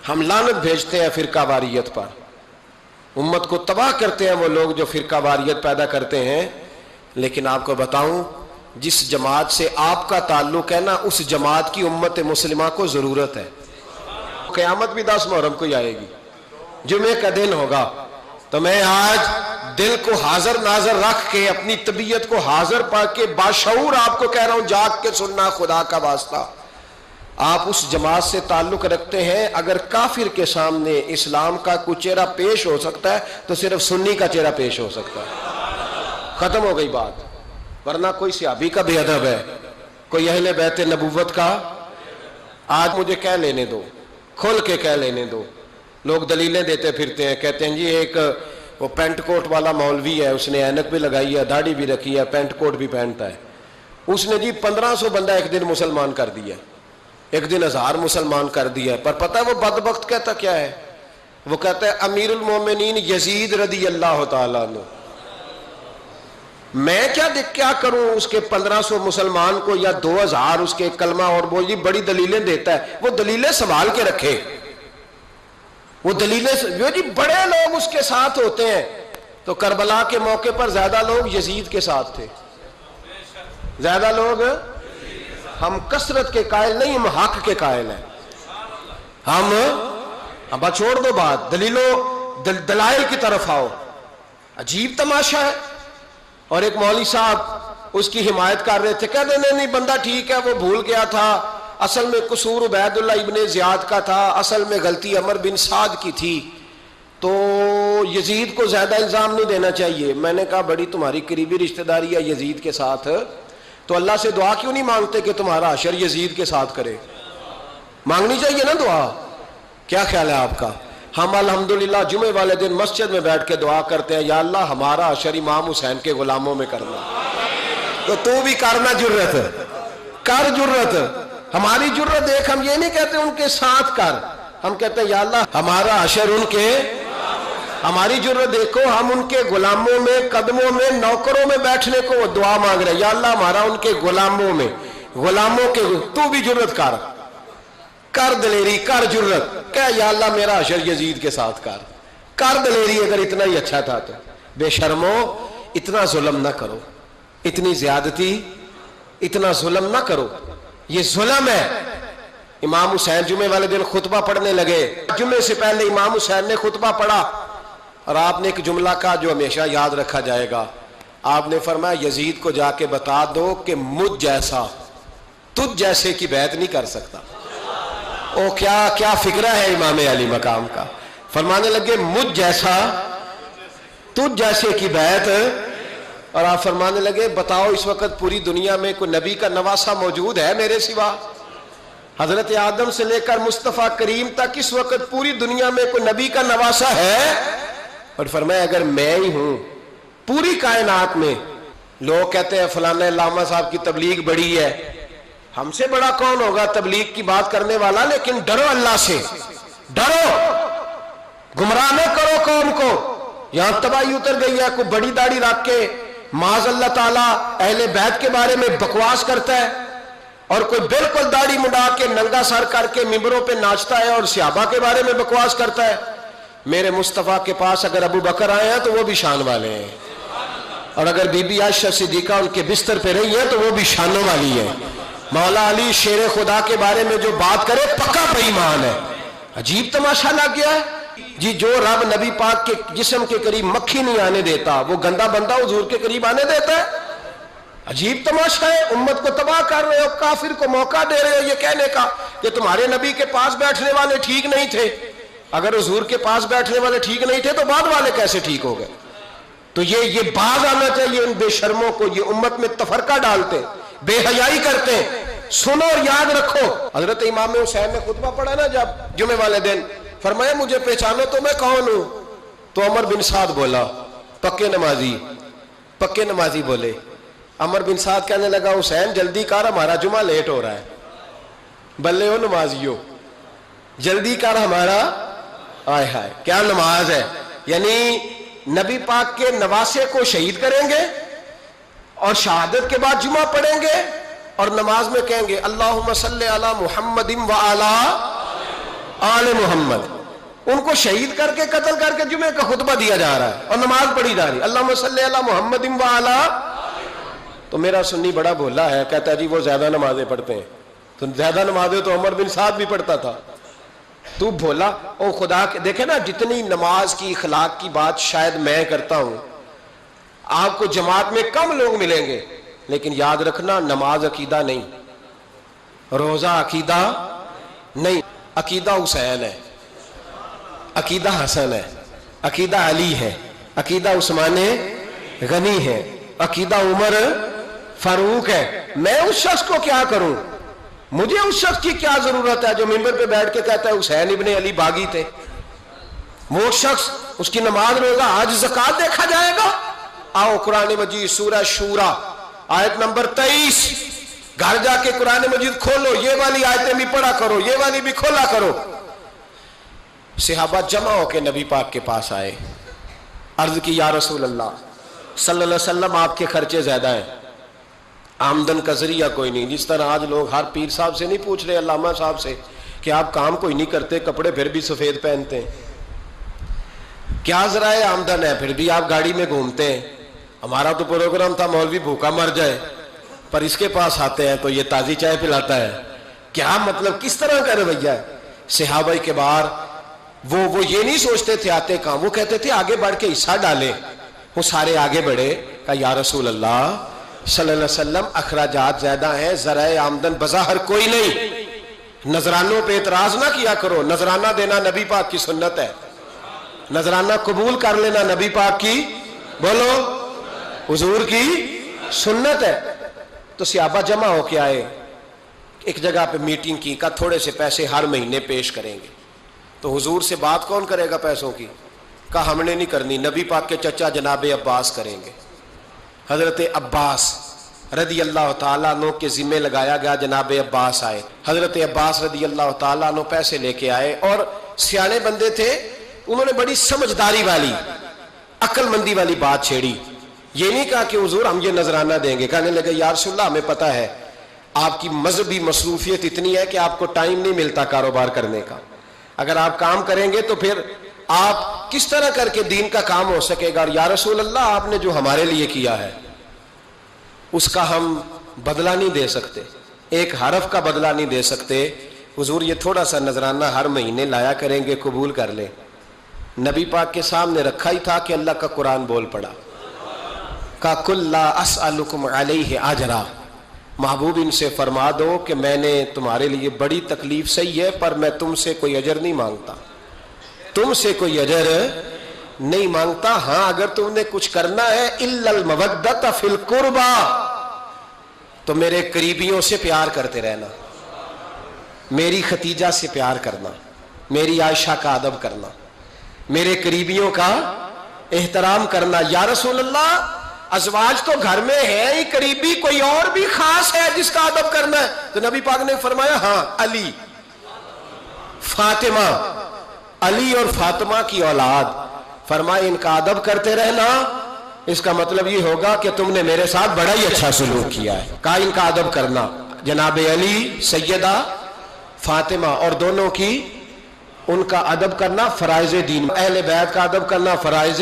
ہم لعنت بھیجتے ہیں فرقہ واریت پر، امت کو تباہ کرتے ہیں وہ لوگ جو فرقہ واریت پیدا کرتے ہیں. لیکن آپ کو بتاؤں، جس جماعت سے آپ کا تعلق ہے نا، اس جماعت کی امت مسلمہ کو ضرورت ہے. قیامت بھی 10 محرم کو ہی آئے گی، جمعے کا دن ہوگا. تو میں آج دل کو حاضر ناظر رکھ کے، اپنی طبیعت کو حاضر پا کے باشعور آپ کو کہہ رہا ہوں، جاگ کے سننا خدا کا واسطہ. آپ اس جماعت سے تعلق رکھتے ہیں، اگر کافر کے سامنے اسلام کا کوئی چہرہ پیش ہو سکتا ہے تو صرف سنی کا چہرہ پیش ہو سکتا ہے. ختم ہو گئی بات. ورنہ کوئی صحابی کا بے ادب ہے، کوئی اہل بیت نبوت کا. آج مجھے کہہ لینے دو، کھول کے کہہ لینے دو. لوگ دلیلیں دیتے پھرتے ہیں، کہتے ہیں جی ایک وہ پینٹ کوٹ والا مولوی ہے، اس نے اینک بھی لگائی ہے، داڑھی بھی رکھی ہے، پینٹ کوٹ بھی پہنتا ہے. اس نے جی 1500 بندہ ایک دن مسلمان کر دیا، ایک دن 1000 مسلمان کر دیا. پر پتہ ہے وہ بدبخت کہتا کیا ہے؟ وہ کہتا ہے امیر المومنین یزید رضی اللہ تعالیٰ عنہ. میں کیا کروں اس کے 1500 مسلمان کو یا 2000 اس کے کلمہ اور وہ جی بڑی دلیلیں دیتا ہے. وہ دلیلیں سنبھال کے رکھے، وہ دلیلیں جو جی بڑے لوگ اس کے ساتھ ہوتے ہیں. تو کربلا کے موقع پر زیادہ لوگ یزید کے ساتھ تھے، زیادہ لوگ. ہم کثرت کے قائل نہیں، ہم حق کے قائل ہیں. ہم اب چھوڑ دو بات، دلائل کی طرف آؤ. عجیب تماشا ہے. اور ایک مولوی صاحب اس کی حمایت کر رہے تھے، کہتے نہیں بندہ ٹھیک ہے، وہ بھول گیا تھا، اصل میں قصور عبید اللہ ابن زیاد کا تھا، اصل میں غلطی عمر بن سعد کی تھی، تو یزید کو زیادہ الزام نہیں دینا چاہیے. میں نے کہا بڑی تمہاری قریبی رشتہ داری ہے یزید کے ساتھ، تو اللہ سے دعا کیوں نہیں مانگتے کہ تمہارا حشر یزید کے ساتھ کرے؟ مانگنی چاہیے نا دعا. کیا خیال ہے آپ کا؟ ہم الحمدللہ جمعے والے دن مسجد میں بیٹھ کے دعا کرتے ہیں، یا اللہ ہمارا حشر امام حسین کے غلاموں میں کرنا. تو بھی کرنا، جرت کر، جرت. ہماری جرت دیکھ، ہم یہ نہیں کہتے ان کے ساتھ کر، ہم کہتے ہیں یا اللہ ہمارا حشر ان کے. ہماری جرت دیکھو، ہم ان کے غلاموں میں، قدموں میں، نوکروں میں بیٹھنے کو دعا مانگ رہے ہیں، یا اللہ ہمارا ان کے غلاموں میں، غلاموں کے. تو بھی جرت کر دلیری، کر جرت، کہ یا اللہ میرا حشر یزید کے ساتھ کر دلیری. اگر اتنا ہی اچھا تھا تو بے شرمو اتنا ظلم نہ کرو، اتنی زیادتی، اتنا ظلم نہ کرو. یہ ظلم ہے. امام حسین جمعے والے دن خطبہ پڑھنے لگے، جمعے سے پہلے امام حسین نے خطبہ پڑھا، اور آپ نے ایک جملہ کہا جو ہمیشہ یاد رکھا جائے گا. آپ نے فرمایا یزید کو جا کے بتا دو کہ مجھ جیسا تجھ جیسے کی بیعت نہیں کر سکتا. او کیا فکرہ ہے امام علی مقام کا. فرمانے لگے مجھ جیسا تجھ جیسے کی بیعت. اور آپ فرمانے لگے بتاؤ اس وقت پوری دنیا میں کوئی نبی کا نواسہ موجود ہے میرے سوا؟ حضرت آدم سے لے کر مصطفیٰ کریم تک اس وقت پوری دنیا میں کوئی نبی کا نواسہ ہے؟ اور فرمایا اگر میں ہی ہوں پوری کائنات میں. لوگ کہتے ہیں فلانا علامہ صاحب کی تبلیغ بڑی ہے. ہم سے بڑا کون ہوگا تبلیغ کی بات کرنے والا؟ لیکن ڈرو اللہ سے، ڈرو، گمراہ نہ کرو قوم کو. یہاں تباہی اتر گئی ہے. کوئی بڑی داڑھی رکھ کے معاذ اللہ تعالیٰ اہل بیت کے بارے میں بکواس کرتا ہے، اور کوئی بالکل داڑھی مڈا کے ننگا سر کر کے ممبروں پہ ناچتا ہے اور صحابہ کے بارے میں بکواس کرتا ہے. میرے مصطفیٰ کے پاس اگر ابو بکر آئے ہیں تو وہ بھی شان والے ہیں، اور اگر بی بی عائشہ صدیقہ ان کے بستر پہ رہی ہے تو وہ بھی شانوں والی ہے. مولا علی شیر خدا کے بارے میں جو بات کرے پکا بے ایمان ہے. عجیب تماشا لگ گیا ہے جی. جو رب نبی پاک کے جسم کے قریب مکھی نہیں آنے دیتا، وہ گندا بندہ حضور کے قریب آنے دیتا ہے؟ عجیب تماشا ہے. امت کو تباہ کر رہے ہو، کافر کو موقع دے رہے ہو یہ کہنے کا کہ تمہارے نبی کے پاس بیٹھنے والے ٹھیک نہیں تھے. اگر حضور کے پاس بیٹھنے والے ٹھیک نہیں تھے تو بعد والے کیسے ٹھیک ہو گئے؟ تو یہ باز آنا چاہیے ان بے شرموں کو. یہ امت میں تفرقہ ڈالتے، بے حیائی کرتے. سنو اور یاد رکھو، حضرت امام حسین نے خطبہ پڑھا نا جب جمعے والے دن، فرمایا مجھے پہچانو تو میں کون ہوں؟ تو عمر بن سعد بولا، پکے نمازی بولے. عمر بن سعد کہنے لگا حسین جلدی کر، ہمارا جمعہ لیٹ ہو رہا ہے. بلے ہو نمازیو، جلدی کر ہمارا. آئے ہائے کیا نماز ہے. یعنی نبی پاک کے نواسے کو شہید کریں گے اور شہادت کے بعد جمعہ پڑھیں گے اور نماز میں کہیں گے اللہم صلی علی محمد و علی. آل محمد، ان کو شہید کر کے قتل کر کے جمعے کا خطبہ دیا جا رہا ہے اور نماز پڑھی جا رہی ہے اللہم صلی علی محمد وعلی۔ تو میرا سنی بڑا بھولا ہے، کہتا ہے جی وہ زیادہ نمازیں پڑھتے ہیں، تو زیادہ نمازیں تو عمر بن سعد بھی پڑھتا تھا، تو بھولا۔ او خدا کے دیکھیں نا، جتنی نماز کی اخلاق کی بات شاید میں کرتا ہوں، آپ کو جماعت میں کم لوگ ملیں گے، لیکن یاد رکھنا نماز عقیدہ نہیں، روزہ عقیدہ نہیں، عقیدہ حسین ہے، عقیدہ حسن ہے، عقیدہ علی ہے، عقیدہ عثمان غنی ہے، عقیدہ عمر فاروق ہے۔ میں اس شخص کو کیا کروں؟ مجھے اس شخص کی کیا ضرورت ہے جو ممبر پہ بیٹھ کے کہتا ہے حسین ابن علی باغی تھے؟ وہ شخص، اس کی نماز روزہ حج زکات دیکھا جائے گا؟ آؤ قرآن مجید سورہ شورا آیت نمبر 23، گھر جا کے قرآن مجید کھولو، یہ والی آیتیں بھی پڑھا کرو، یہ والی بھی کھولا کرو۔ صحابہ جمع ہو کے نبی پاک کے پاس آئے، عرض کی یا رسول اللہ صلی اللہ علیہ وسلم آپ کے خرچے زیادہ ہیں، آمدن کا ذریعہ کوئی نہیں، جس طرح آج لوگ ہر پیر صاحب سے نہیں پوچھ رہے، علامہ صاحب سے، کہ آپ کام کوئی نہیں کرتے، کپڑے پھر بھی سفید پہنتے ہیں، کیا ذرائع آمدن ہے، پھر بھی آپ گاڑی میں گھومتے ہیں۔ ہمارا تو پروگرام تھا مولوی بھوکا مر جائے، پر اس کے پاس آتے ہیں تو یہ تازی چائے پلاتا ہے، کیا مطلب، کس طرح کا رویہ ہے؟ صحابہ کے بار وہ یہ نہیں سوچتے تھے آتے کہاں، وہ کہتے تھے آگے بڑھ کے حصہ ڈالیں۔ وہ سارے آگے بڑھے، کہا یا رسول اللہ صلی اللہ علیہ وسلم اخراجات زیادہ ہیں، ذرائع آمدن بظاہر کوئی نہیں، نذرانوں پہ اعتراض نہ کیا کرو، نذرانہ دینا نبی پاک کی سنت ہے، نذرانہ قبول کر لینا نبی پاک کی، بولو، حضور کی سنت ہے۔ تو صحابہ جمع ہو کے آئے، ایک جگہ پہ میٹنگ کی، کہا تھوڑے سے پیسے ہر مہینے پیش کریں گے۔ تو حضور سے بات کون کرے گا پیسوں کی؟ کہا ہم نے نہیں کرنی، نبی پاک کے چچا جناب عباس کریں گے۔ حضرت عباس رضی اللہ تعالیٰ عنہ کے ذمہ لگایا گیا، جناب عباس آئے، حضرت عباس رضی اللہ تعالیٰ عنہ پیسے لے کے آئے، اور سیانے بندے تھے، انہوں نے بڑی سمجھداری والی، عقل مندی والی بات چھیڑی۔ یہ نہیں کہا کہ حضور ہم یہ نذرانہ دیں گے، کہنے لگے یا رسول اللہ ہمیں پتہ ہے آپ کی مذہبی مصروفیت اتنی ہے کہ آپ کو ٹائم نہیں ملتا کاروبار کرنے کا، اگر آپ کام کریں گے تو پھر آپ کس طرح کر کے دین کا کام ہو سکے گا، اور یا رسول اللہ آپ نے جو ہمارے لیے کیا ہے اس کا ہم بدلہ نہیں دے سکتے، ایک حرف کا بدلہ نہیں دے سکتے، حضور یہ تھوڑا سا نذرانہ ہر مہینے لایا کریں گے، قبول کر لیں۔ نبی پاک کے سامنے رکھا ہی تھا کہ اللہ کا قرآن بول پڑا، کا کل لا اسألکم علیہ اجرا، محبوب ان سے فرما دو کہ میں نے تمہارے لیے بڑی تکلیف سہی ہے، پر میں تم سے کوئی اجر نہیں مانگتا، تم سے کوئی اجر نہیں مانگتا، ہاں اگر تم نے کچھ کرنا ہے الا المودۃ فی القربى، تو میرے قریبیوں سے پیار کرتے رہنا، میری ختیجہ سے پیار کرنا، میری عائشہ کا ادب کرنا، میرے قریبیوں کا احترام کرنا۔ یا رسول اللہ ازواج تو گھر میں ہے ہی، قریبی کوئی اور بھی خاص ہے جس کا ادب کرنا ہے؟ تو نبی پاک نے فرمایا ہاں علی، فاطمہ، علی اور فاطمہ کی اولاد، فرمایا ان کا ادب کرتے رہنا، اس کا مطلب یہ ہوگا کہ تم نے میرے ساتھ بڑا ہی اچھا سلوک کیا ہے، کہا ان کا ادب کرنا، جناب علی، سیدہ فاطمہ، اور دونوں کی ان کا ادب کرنا فرائض دین، اہل بیت کا ادب کرنا فرائض